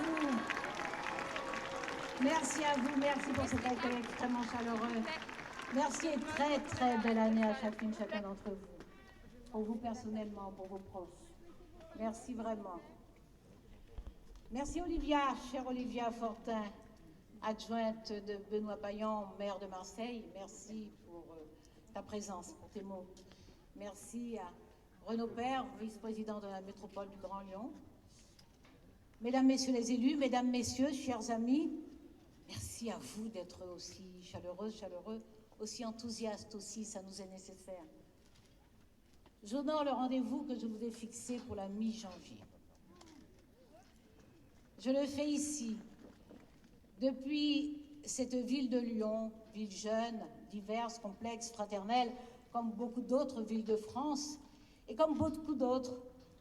vous. Merci à vous, merci pour cet accueil extrêmement chaleureux. Merci et très très belle année à chacune, chacun d'entre vous. Pour vous personnellement, pour vos proches. Merci vraiment. Merci Olivia, chère Olivia Fortin, adjointe de Benoît Payan, maire de Marseille. Merci pour ta présence, pour tes mots. Merci à Renaud Père, vice-président de la métropole du Grand Lyon. Mesdames, Messieurs les élus, Mesdames, Messieurs, chers amis, merci à vous d'être aussi chaleureux, aussi enthousiastes aussi, ça nous est nécessaire. J'honore le rendez-vous que je vous ai fixé pour la mi-janvier. Je le fais ici, depuis cette ville de Lyon, ville jeune, diverse, complexe, fraternelle, comme beaucoup d'autres villes de France, et comme beaucoup d'autres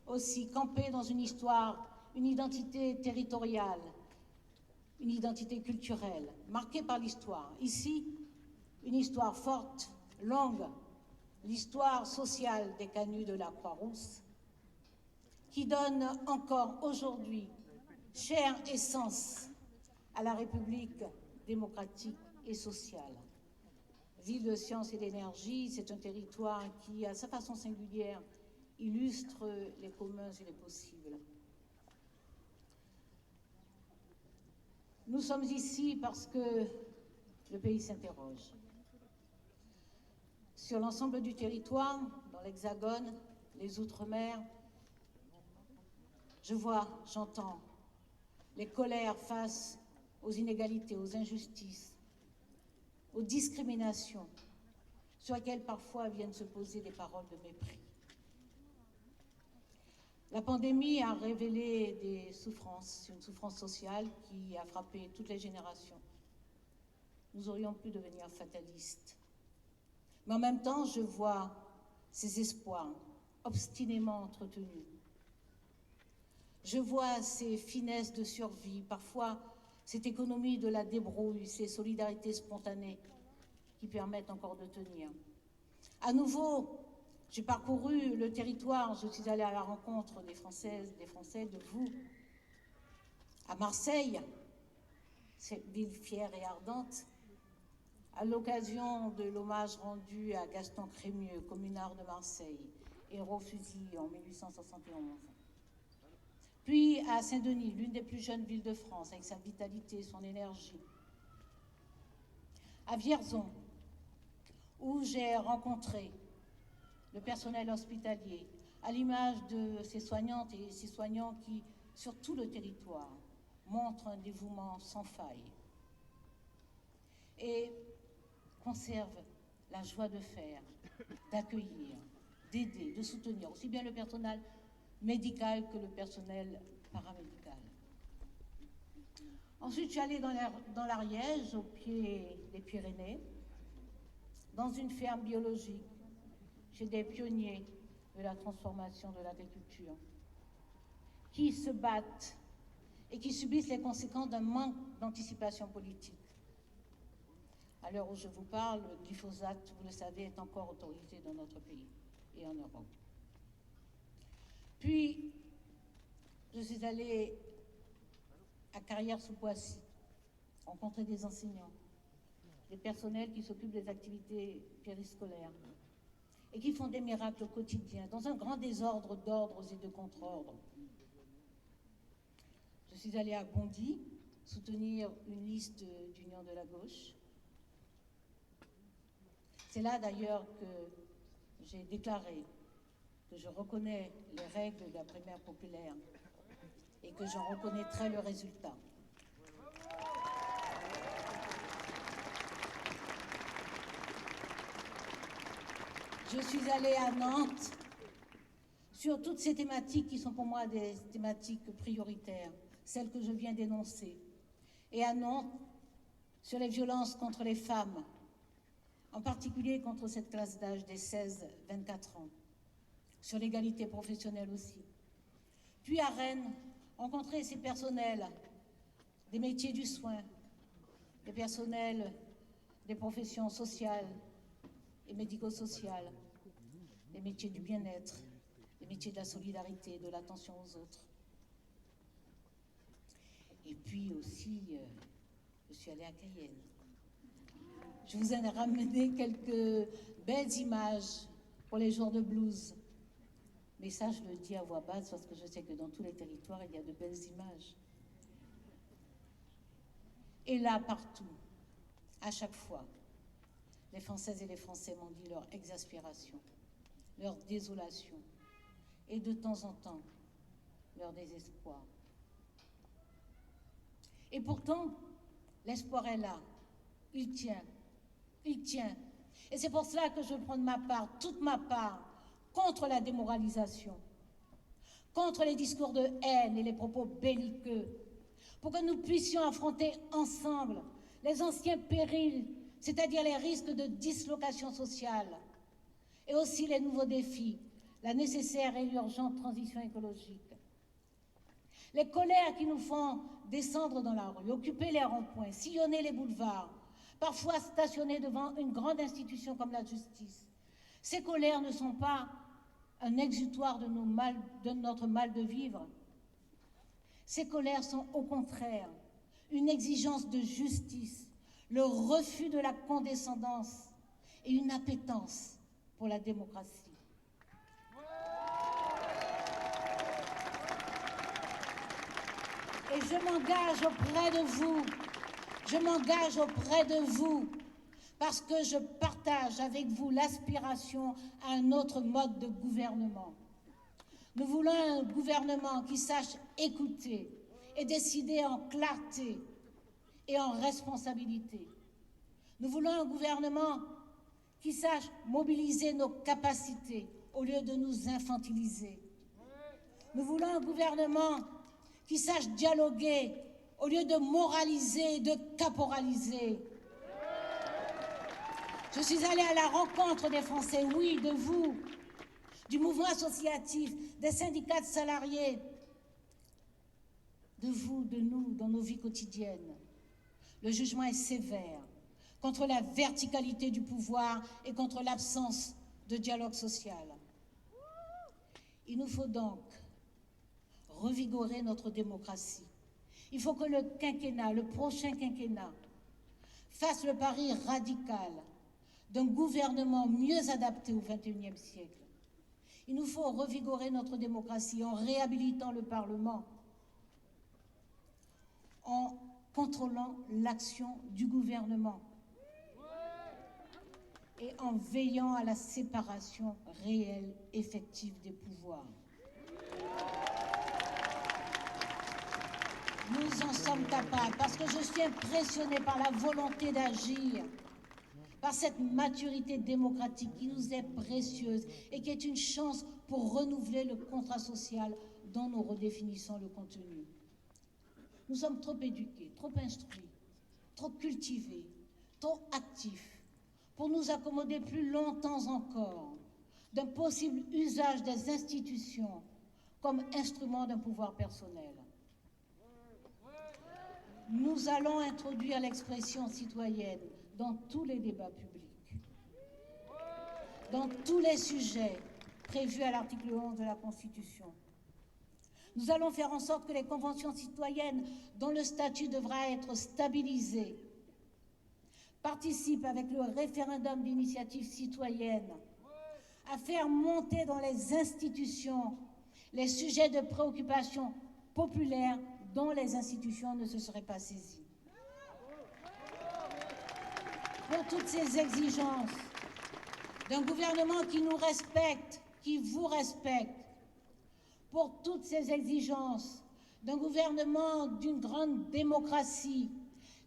aussi, campée dans une histoire, une identité territoriale, une identité culturelle, marquée par l'histoire. Ici, une histoire forte, longue, l'histoire sociale des canuts de la Croix-Rousse, qui donne encore aujourd'hui chair et sens à la République démocratique et sociale. Ville de science et d'énergie, c'est un territoire qui, à sa façon singulière, illustre les communs et les possibles. Nous sommes ici parce que le pays s'interroge. Sur l'ensemble du territoire, dans l'Hexagone, les Outre-mer, je vois, j'entends les colères face aux inégalités, aux injustices, aux discriminations, sur lesquelles parfois viennent se poser des paroles de mépris. La pandémie a révélé des souffrances, une souffrance sociale qui a frappé toutes les générations. Nous aurions pu devenir fatalistes. Mais en même temps, je vois ces espoirs obstinément entretenus. Je vois ces finesses de survie, parfois cette économie de la débrouille, ces solidarités spontanées qui permettent encore de tenir. À nouveau, j'ai parcouru le territoire, je suis allée à la rencontre des Françaises, des Français, de vous, à Marseille, cette ville fière et ardente, à l'occasion de l'hommage rendu à Gaston Crémieux, communard de Marseille, héros fusillé en 1871. Puis à Saint-Denis, l'une des plus jeunes villes de France, avec sa vitalité, son énergie. À Vierzon, où j'ai rencontré le personnel hospitalier, à l'image de ces soignantes et ces soignants qui, sur tout le territoire, montrent un dévouement sans faille et conservent la joie de faire, d'accueillir, d'aider, de soutenir aussi bien le personnel médical que le personnel paramédical. Ensuite, je suis allée dans l'Ariège, au pied des Pyrénées, dans une ferme biologique, chez des pionniers de la transformation de l'agriculture, qui se battent et qui subissent les conséquences d'un manque d'anticipation politique. À l'heure où je vous parle, le glyphosate, vous le savez, est encore autorisé dans notre pays et en Europe. Puis, je suis allée à Carrières-sous-Poissy, rencontrer des enseignants, des personnels qui s'occupent des activités périscolaires et qui font des miracles au quotidien, dans un grand désordre d'ordres et de contre-ordres. Je suis allée à Bondy soutenir une liste d'union de la gauche. C'est là d'ailleurs que j'ai déclaré que je reconnais les règles de la primaire populaire et que j'en reconnaîtrai le résultat. Je suis allée à Nantes sur toutes ces thématiques qui sont pour moi des thématiques prioritaires, celles que je viens d'énoncer. Et à Nantes, sur les violences contre les femmes, en particulier contre cette classe d'âge des 16-24 ans, sur l'égalité professionnelle aussi. Puis à Rennes, rencontrer ces personnels des métiers du soin, des personnels des professions sociales et médico-sociales, des métiers du bien-être, des métiers de la solidarité, de l'attention aux autres. puis aussi, je suis allée à Cayenne. Je vous ai ramené quelques belles images pour les jours de blues. Mais ça, je le dis à voix basse parce que je sais que dans tous les territoires, il y a de belles images. Et là, partout, à chaque fois, les Françaises et les Français m'ont dit leur exaspération, leur désolation et de temps en temps, leur désespoir. Et pourtant, l'espoir est là. Il tient. Il tient. Et c'est pour cela que je prends de ma part, toute ma part, contre la démoralisation, contre les discours de haine et les propos belliqueux, pour que nous puissions affronter ensemble les anciens périls, c'est-à-dire les risques de dislocation sociale, et aussi les nouveaux défis, la nécessaire et urgente transition écologique. Les colères qui nous font descendre dans la rue, occuper les ronds-points, sillonner les boulevards, parfois stationner devant une grande institution comme la justice. Ces colères ne sont pas un exutoire de notre mal de vivre. Ces colères sont au contraire une exigence de justice, le refus de la condescendance et une appétence pour la démocratie. Et je m'engage auprès de vous, parce que je partage avec vous l'aspiration à un autre mode de gouvernement. Nous voulons un gouvernement qui sache écouter et décider en clarté et en responsabilité. Nous voulons un gouvernement qui sache mobiliser nos capacités au lieu de nous infantiliser. Nous voulons un gouvernement qui sache dialoguer au lieu de moraliser et de caporaliser. Je suis allée à la rencontre des Français, oui, de vous, du mouvement associatif, des syndicats de salariés, de vous, de nous, dans nos vies quotidiennes. Le jugement est sévère contre la verticalité du pouvoir et contre l'absence de dialogue social. Il nous faut donc revigorer notre démocratie. Il faut que le prochain quinquennat, fasse le pari radical d'un gouvernement mieux adapté au XXIe siècle. Il nous faut revigorer notre démocratie en réhabilitant le Parlement, en contrôlant l'action du gouvernement et en veillant à la séparation réelle, effective des pouvoirs. Nous en sommes capables parce que je suis impressionnée par la volonté d'agir, par cette maturité démocratique qui nous est précieuse et qui est une chance pour renouveler le contrat social dont nous redéfinissons le contenu. Nous sommes trop éduqués, trop instruits, trop cultivés, trop actifs pour nous accommoder plus longtemps encore d'un possible usage des institutions comme instrument d'un pouvoir personnel. Nous allons introduire l'expression citoyenne dans tous les débats publics, dans tous les sujets prévus à l'article 11 de la Constitution. Nous allons faire en sorte que les conventions citoyennes, dont le statut devra être stabilisé, participent avec le référendum d'initiative citoyenne à faire monter dans les institutions les sujets de préoccupation populaire dont les institutions ne se seraient pas saisies. Pour toutes ces exigences d'un gouvernement qui nous respecte, qui vous respecte, pour toutes ces exigences d'un gouvernement d'une grande démocratie,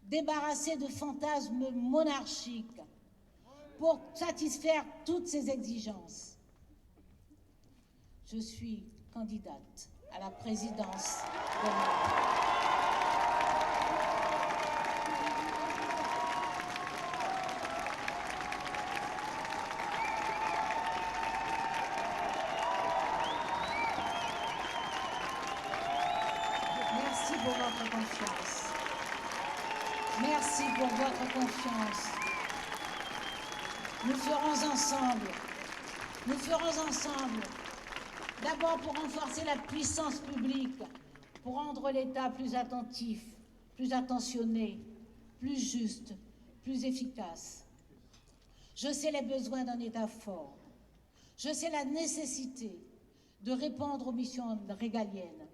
débarrassé de fantasmes monarchiques, pour satisfaire toutes ces exigences, je suis candidate à la présidence de l'Europe. Merci pour votre confiance. Merci pour votre confiance. Nous ferons ensemble, d'abord pour renforcer la puissance publique, pour rendre l'État plus attentif, plus attentionné, plus juste, plus efficace. Je sais les besoins d'un État fort. Je sais la nécessité de répondre aux missions régaliennes.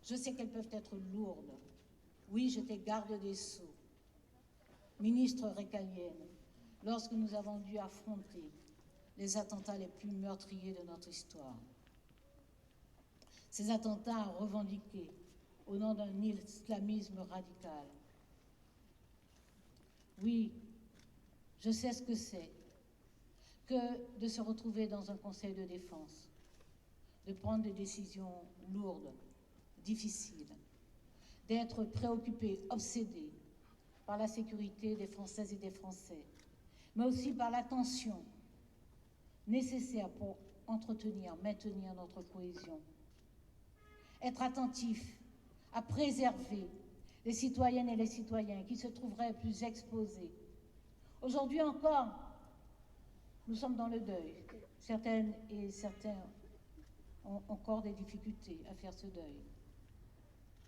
Je sais qu'elles peuvent être lourdes. Oui, j'étais garde des Sceaux, ministre régalienne, lorsque nous avons dû affronter les attentats les plus meurtriers de notre histoire. Ces attentats revendiqués au nom d'un islamisme radical. Oui, je sais ce que c'est que de se retrouver dans un conseil de défense, de prendre des décisions lourdes, difficiles, d'être préoccupé, obsédé par la sécurité des Françaises et des Français, mais aussi par l'attention nécessaire pour entretenir, maintenir notre cohésion. Être attentif à préserver les citoyennes et les citoyens qui se trouveraient plus exposés. Aujourd'hui encore, nous sommes dans le deuil. Certaines et certains ont encore des difficultés à faire ce deuil.